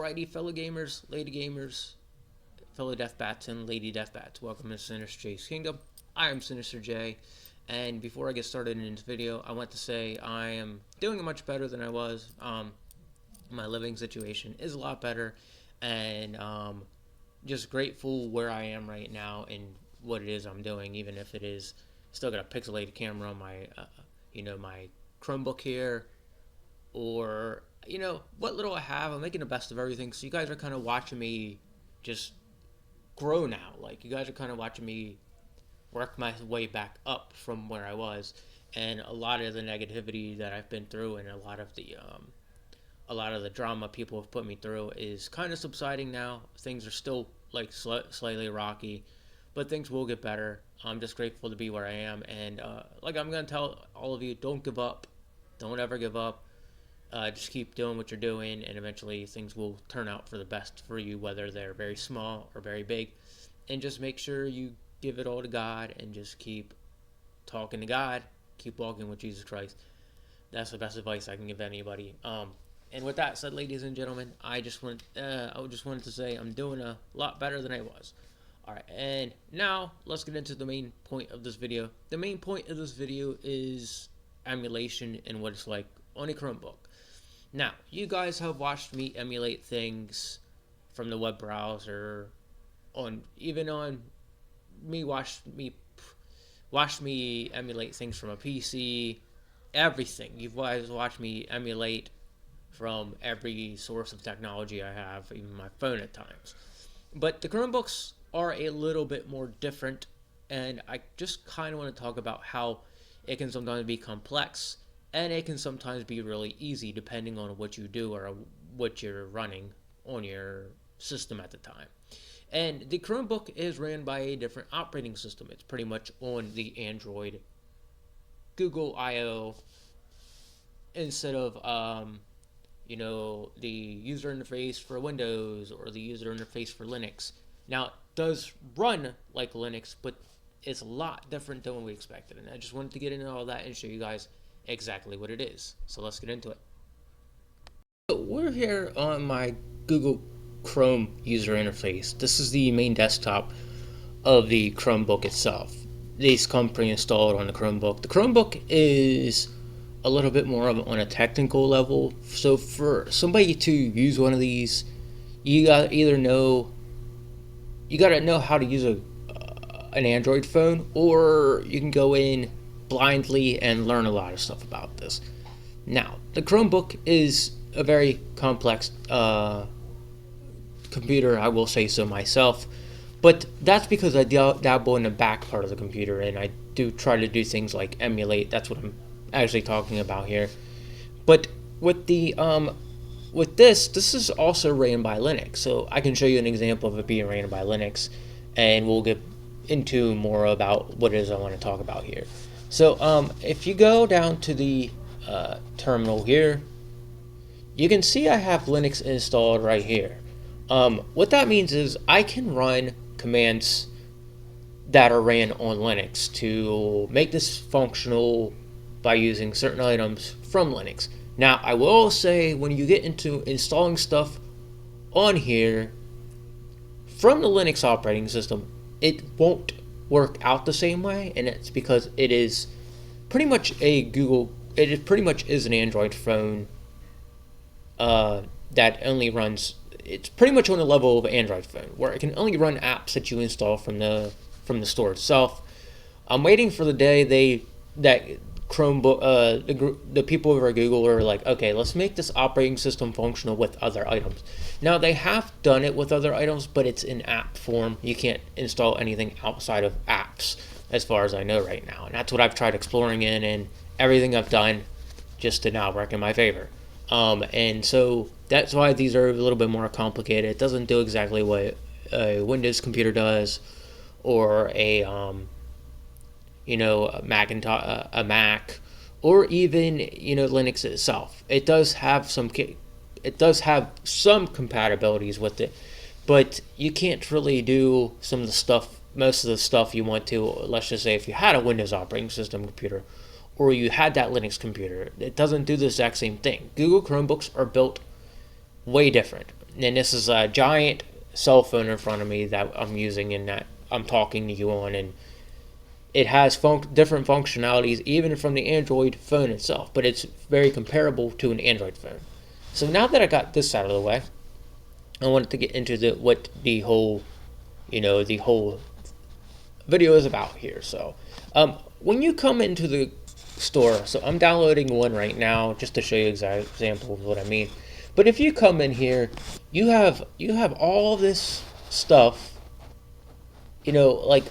Alrighty, fellow gamers, lady gamers, fellow deathbats, and lady deathbats. Welcome to Sinister J's Kingdom. I am Sinister J, and before I get started in this video, I want to say I am doing much better than I was. My living situation is a lot better, and just grateful where I am right now and what it is I'm doing, even if it is still got a pixelated camera on my, my Chromebook here, or what little I have. I'm making the best of everything, so you guys are kind of watching me just grow now. Like, you guys are kind of watching me work my way back up from where I was, and a lot of the negativity that I've been through and a lot of the drama people have put me through is kind of subsiding now. Things are still like slightly rocky, but things will get better. I'm just grateful to be where I am, and like I'm gonna tell all of you, don't give up. Don't ever give up. Just keep doing what you're doing, and eventually things will turn out for the best for you, whether they're very small or very big. And just make sure you give it all to God, and just keep talking to God, keep walking with Jesus Christ. That's the best advice I can give anybody. And with that said, ladies and gentlemen, I just wanted to say I'm doing a lot better than I was. All right, and now let's get into the main point of this video. The main point of this video is emulation and what it's like on a Chromebook. Now, you guys have watched me emulate things from the web browser, watched me emulate things from a PC, everything. You guys watched me emulate from every source of technology I have, even my phone at times. But the Chromebooks are a little bit more different, and I just kind of want to talk about how it can sometimes be complex, and it can sometimes be really easy depending on what you do or what you're running on your system at the time. And the Chromebook is ran by a different operating system. It's pretty much on the Android Google I/O instead of the user interface for Windows or the user interface for Linux. Now, it does run like Linux, but it's a lot different than what we expected. And I just wanted to get into all that and show you guys exactly what it is. So let's get into it. So we're here on my Google Chrome user interface. This is the main desktop of the Chromebook itself. These come pre-installed on the Chromebook. The Chromebook is a little bit more on a technical level. So for somebody to use one of these, you gotta know how to use an Android phone, or you can go in blindly and learn a lot of stuff about this. Now, the Chromebook is a very complex computer, I will say so myself, but that's because I dabble in the back part of the computer, and I do try to do things like emulate. That's what I'm actually talking about here. But with the with this is also ran by Linux, so I can show you an example of it being ran by Linux, and we'll get into more about what it is I want to talk about here. So if you go down to the terminal here, you can see I have Linux installed right here. What that means is I can run commands that are ran on Linux to make this functional by using certain items from Linux. Now, I will say, when you get into installing stuff on here from the Linux operating system, it won't work out the same way, and it's because it is pretty much an Android phone that only runs. It's pretty much on the level of an Android phone, where it can only run apps that you install from the store itself. I'm waiting for the day that Chromebook, the people over at Google are like, okay, let's make this operating system functional with other items. Now, they have done it with other items, but it's in app form. You can't install anything outside of apps, as far as I know right now. And that's what I've tried exploring in, and everything I've done just did not work in my favor. And so that's why these are a little bit more complicated. It doesn't do exactly what a Windows computer does, or a Macintosh, a Mac, or even Linux itself. It does have some compatibilities with it, but you can't really do most of the stuff you want to. Let's just say if you had a Windows operating system computer, or you had that Linux computer, it doesn't do the exact same thing. Google Chromebooks are built way different. and this is a giant cell phone in front of me that I'm using and that I'm talking to you on, and it has different functionalities even from the Android phone itself, but it's very comparable to an Android phone. So now that I got this out of the way, I wanted to get into what the whole, the whole video is about here. So, when you come into the store, so I'm downloading one right now just to show you an example of what I mean. But if you come in here, you have all this stuff. Like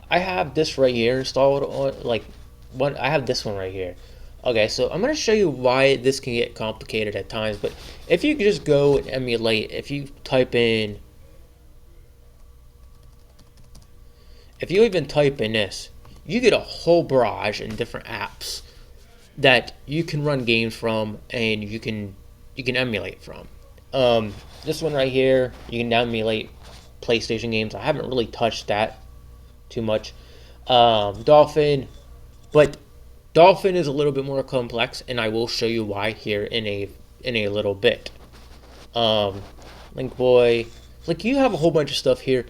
I have this right here installed on I have this one right here. Okay, so I'm going to show you why this can get complicated at times, but if you just go and emulate, if you even type in this, you get a whole barrage in different apps that you can run games from and you can emulate from. This one right here, you can emulate PlayStation games. I haven't really touched that too much. Dolphin, but Dolphin is a little bit more complex, and I will show you why here in a little bit. Link Boy, like you have a whole bunch of stuff here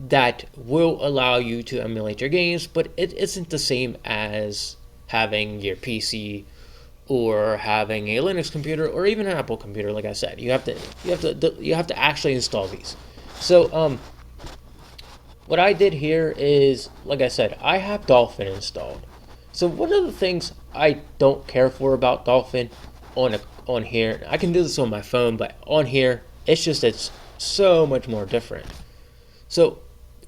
that will allow you to emulate your games, but it isn't the same as having your PC or having a Linux computer or even an Apple computer. Like I said, you have to actually install these. So what I did here is, like I said, I have Dolphin installed. So one of the things I don't care for about Dolphin on here, I can do this on my phone, but on here it's so much more different. So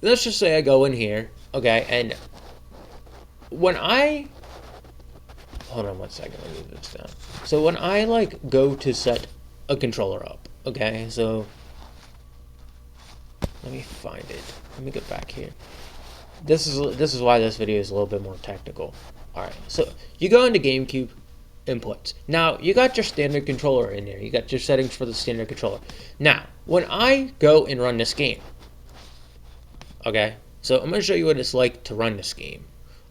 let's just say I go in here, okay, and when I hold on one second, let me move this down. So when I go to set a controller up, okay, so let me find it. Let me get back here. This is why this video is a little bit more technical. All right, so you go into GameCube inputs. Now you got your standard controller in there. You got your settings for the standard controller. Now when I go and run this game, okay, so I'm going to show you what it's like to run this game.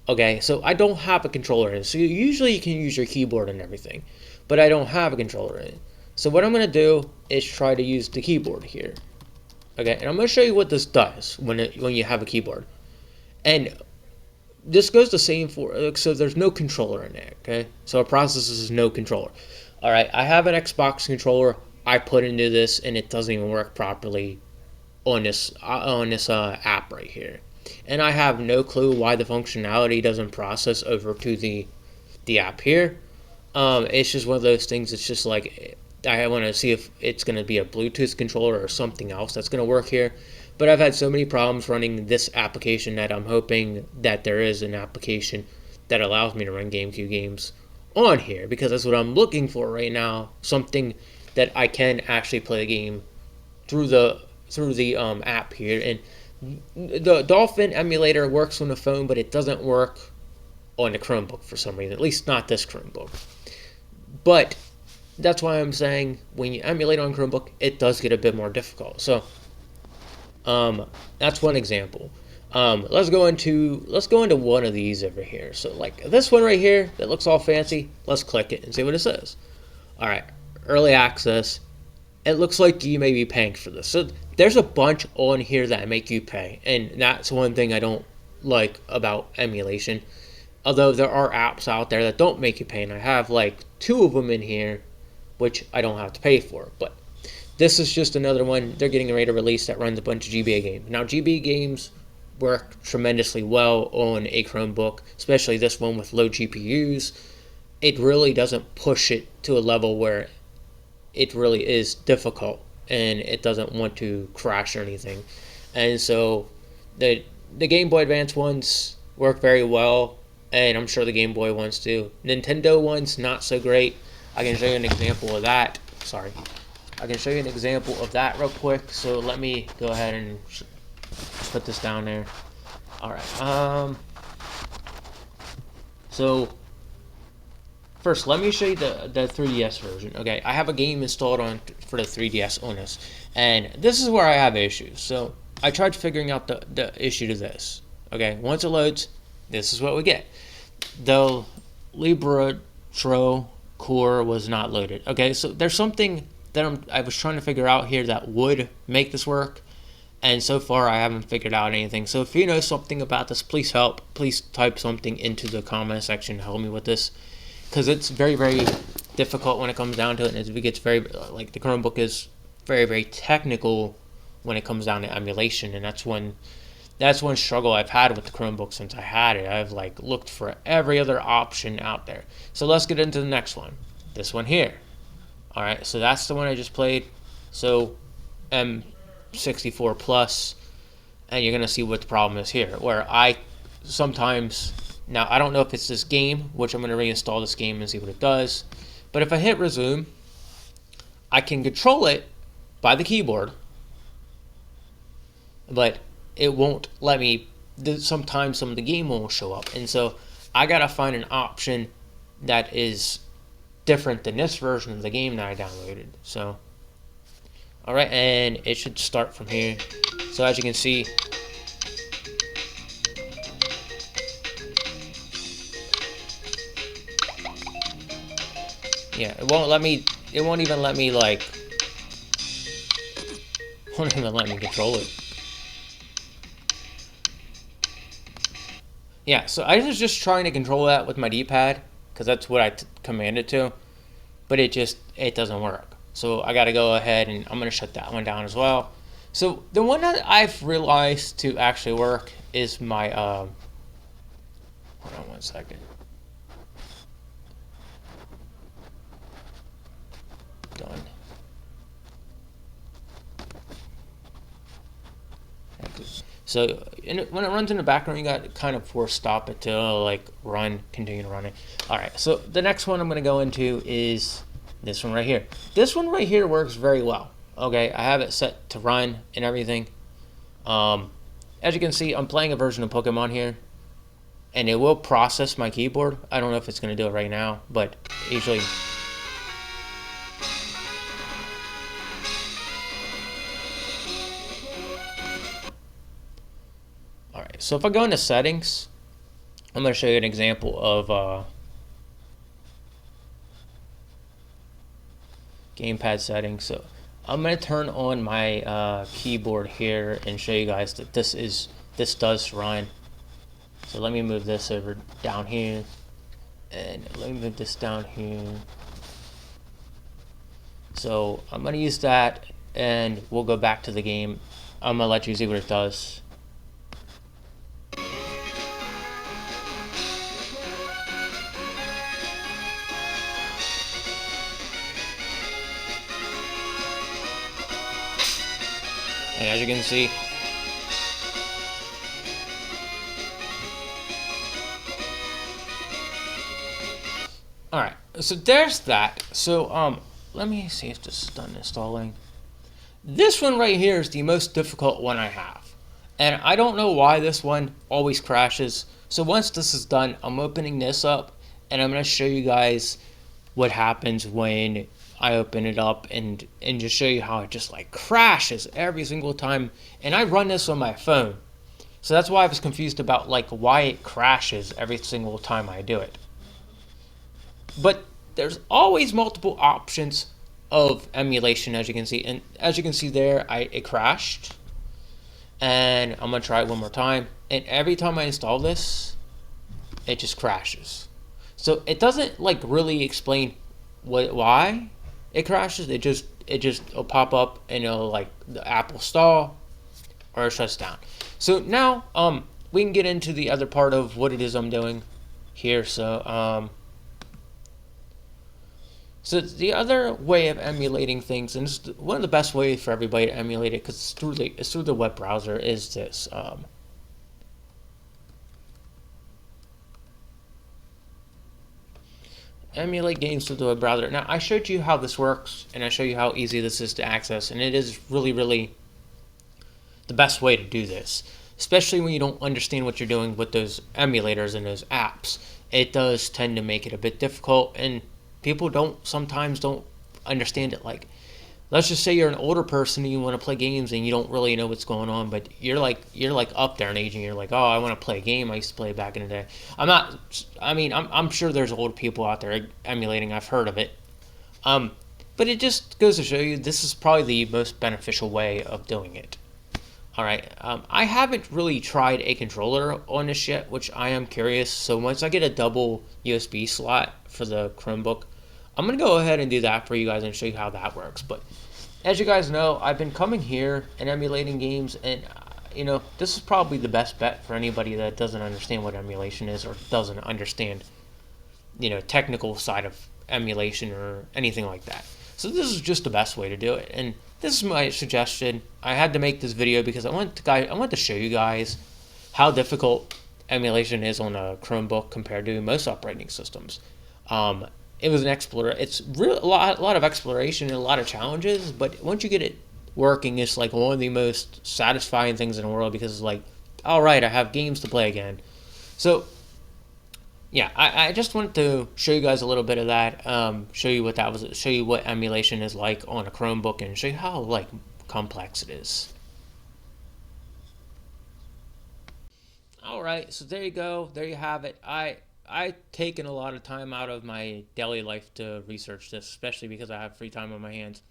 Okay, so I don't have a controller in. So usually you can use your keyboard and everything, but I don't have a controller in. So what I'm going to do is try to use the keyboard here. Okay, and I'm going to show you what this does when you have a keyboard. And this goes the same for, so there's no controller in there, okay? So it processes no controller. All right, I have an Xbox controller I put into this, and it doesn't even work properly on this app right here. And I have no clue why the functionality doesn't process over to the app here. It's just one of those things. It's just like I want to see if it's going to be a Bluetooth controller or something else that's going to work here. But I've had so many problems running this application that I'm hoping that there is an application that allows me to run GameCube games on here, because that's what I'm looking for right now. Something that I can actually play a game through the app here. And the Dolphin emulator works on the phone, but it doesn't work on the Chromebook for some reason. At least not this Chromebook. But that's why I'm saying when you emulate on Chromebook, it does get a bit more difficult. So that's one example. Let's go into one of these over here. So like this one right here that looks all fancy. Let's click it and see what it says. All right, early access. It looks like you may be paying for this. So there's a bunch on here that make you pay, and that's one thing I don't like about emulation. Although there are apps out there that don't make you pay, and I have like 2 of them in here, which I don't have to pay for. But this is just another one. They're getting ready to release that runs a bunch of GBA games. Now GBA games work tremendously well on a Chromebook, especially this one with low GPUs. It really doesn't push it to a level where it really is difficult and it doesn't want to crash or anything. And so the Game Boy Advance ones work very well, and I'm sure the Game Boy ones do. Nintendo ones, not so great. I can show you an example of that. Sorry. I can show you an example of that real quick. So let me go ahead and put this down there. All right. So first, let me show you the 3DS version. Okay, I have a game installed for the 3DS on this, and this is where I have issues. So I tried figuring out the issue to this. Okay, once it loads, this is what we get. The Libretro core was not loaded. Okay, so there's something that I was trying to figure out here that would make this work. And so far, I haven't figured out anything. So if you know something about this, please help. Please type something into the comment section to help me with this, because it's very, very difficult when it comes down to it. And it gets very, like, the Chromebook is very, very technical when it comes down to emulation. And that's one struggle I've had with the Chromebook since I had it. I've like looked for every other option out there. So let's get into the next one. This one here. All right, so that's the one I just played. So M64 Plus, and you're gonna see what the problem is here. Where I sometimes, now I don't know if it's this game, which I'm gonna reinstall this game and see what it does. But if I hit resume, I can control it by the keyboard, but it won't let me. Sometimes some of the game won't show up, and so I gotta find an option that is different than this version of the game that I downloaded. So, all right, and it should start from here. So as you can see, yeah, it won't let me. It won't even let me like. Won't even let me control it. Yeah, so I was just trying to control that with my D-pad, because that's what I commanded to, but it doesn't work. So I got to go ahead and I'm going to shut that one down as well. So the one that I've realized to actually work is my, hold on one second. Done. So when it runs in the background, you got to kind of force stop it to like continue running. All right, so the next one I'm going to go into is this one right here. This one right here works very well. Okay, I have it set to run and everything. As you can see, I'm playing a version of Pokemon here, and it will process my keyboard. I don't know if it's going to do it right now, but usually. So if I go into settings, I'm going to show you an example of gamepad settings. So I'm going to turn on my keyboard here and show you guys that this does run. So let me move this over down here, and let me move this down here. So I'm going to use that, and we'll go back to the game. I'm going to let you see what it does. And as you can see, all right, so there's that. So let me see if this is done installing. This one right here is the most difficult one I have, and I don't know why this one always crashes. So once this is done, I'm opening this up, and I'm going to show you guys what happens when I open it up and just show you how it just like crashes every single time. And I run this on my phone, so that's why I was confused about like why it crashes every single time I do it. But there's always multiple options of emulation, as you can see, and as you can see there, it crashed. And I'm gonna try it one more time, and every time I install this, it just crashes. So it doesn't like really explain why it crashes. It'll pop up and it'll like the app will stall or it shuts down. So now we can get into the other part of what it is I'm doing here. So so the other way of emulating things, and this is one of the best ways for everybody to emulate it, because it's through the web browser, is this. Emulate games through the web browser. Now, I showed you how this works, and I show you how easy this is to access, and it is really, really the best way to do this, especially when you don't understand what you're doing with those emulators and those apps. It does tend to make it a bit difficult, and people sometimes don't understand it. Like, let's just say you're an older person and you want to play games and you don't really know what's going on, but you're like up there in age and you're like, oh, I want to play a game I used to play back in the day. I'm sure there's old people out there emulating. I've heard of it. But it just goes to show you this is probably the most beneficial way of doing it. All right, I haven't really tried a controller on this yet, which I am curious. So once I get a double USB slot for the Chromebook, I'm gonna go ahead and do that for you guys and show you how that works. But as you guys know, I've been coming here and emulating games, and this is probably the best bet for anybody that doesn't understand what emulation is or doesn't understand, technical side of emulation or anything like that. So this is just the best way to do it, and this is my suggestion. I had to make this video because I want to show you guys how difficult emulation is on a Chromebook compared to most operating systems. It was it's a lot of exploration and a lot of challenges, but once you get it working, it's like one of the most satisfying things in the world because it's like, all right, I have games to play again. So yeah, I just wanted to show you guys a little bit of that, show you what emulation is like on a Chromebook, and show you how complex it is. All right, so there you go. There you have it. I've taken a lot of time out of my daily life to research this, especially because I have free time on my hands.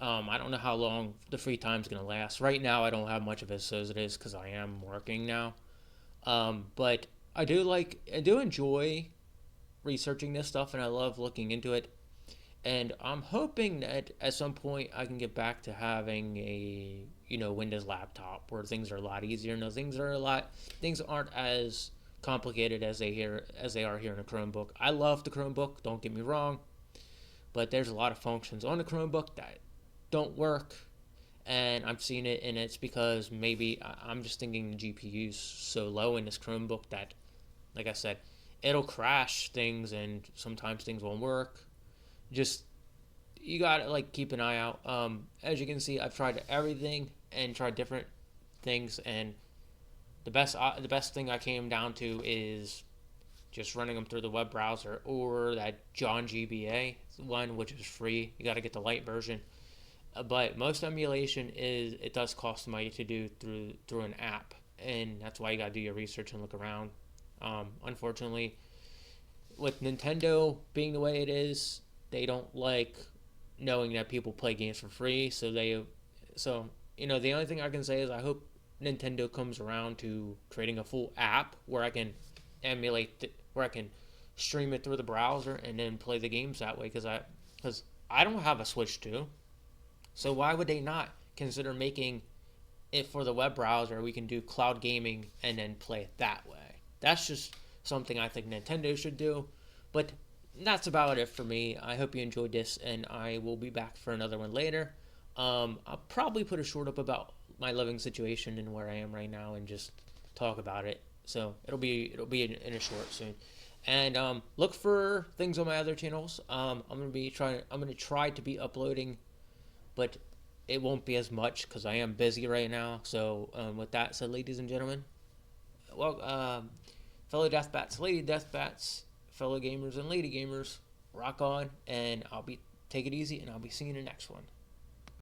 I don't know how long the free time's gonna last. Right now, I don't have much of it as it is because I am working now. But I do enjoy researching this stuff, and I love looking into it. And I'm hoping that at some point I can get back to having a Windows laptop where things are a lot easier. No, things aren't as complicated as they are here in a Chromebook. I love the Chromebook. Don't get me wrong, but there's a lot of functions on the Chromebook that don't work, and I've seen it, and it's because maybe I'm just thinking the GPU's so low in this Chromebook that, like I said, it'll crash things, and sometimes things won't work. Just you gotta keep an eye out. As you can see, I've tried everything and tried different things, and the best thing I came down to is just running them through the web browser or that John GBA one, which is free. You got to get the light version. But most emulation it does cost money to do through an app, and that's why you got to do your research and look around. Unfortunately, with Nintendo being the way it is, they don't like knowing that people play games for free. So the only thing I can say is I hope Nintendo comes around to creating a full app where I can where I can stream it through the browser and then play the games that way. Because I don't have a Switch 2. So why would they not consider making it for the web browser? We can do cloud gaming and then play it that way. That's just something I think Nintendo should do. But that's about it for me. I hope you enjoyed this, and I will be back for another one later. I'll probably put a short up about my living situation and where I am right now, and just talk about it. So it'll be in a short soon. And look for things on my other channels. I'm gonna try to be uploading, but it won't be as much because I am busy right now. So with that said, ladies and gentlemen, well, fellow deathbats, lady deathbats, fellow gamers and lady gamers, rock on, and take it easy, and I'll be seeing you in the next one.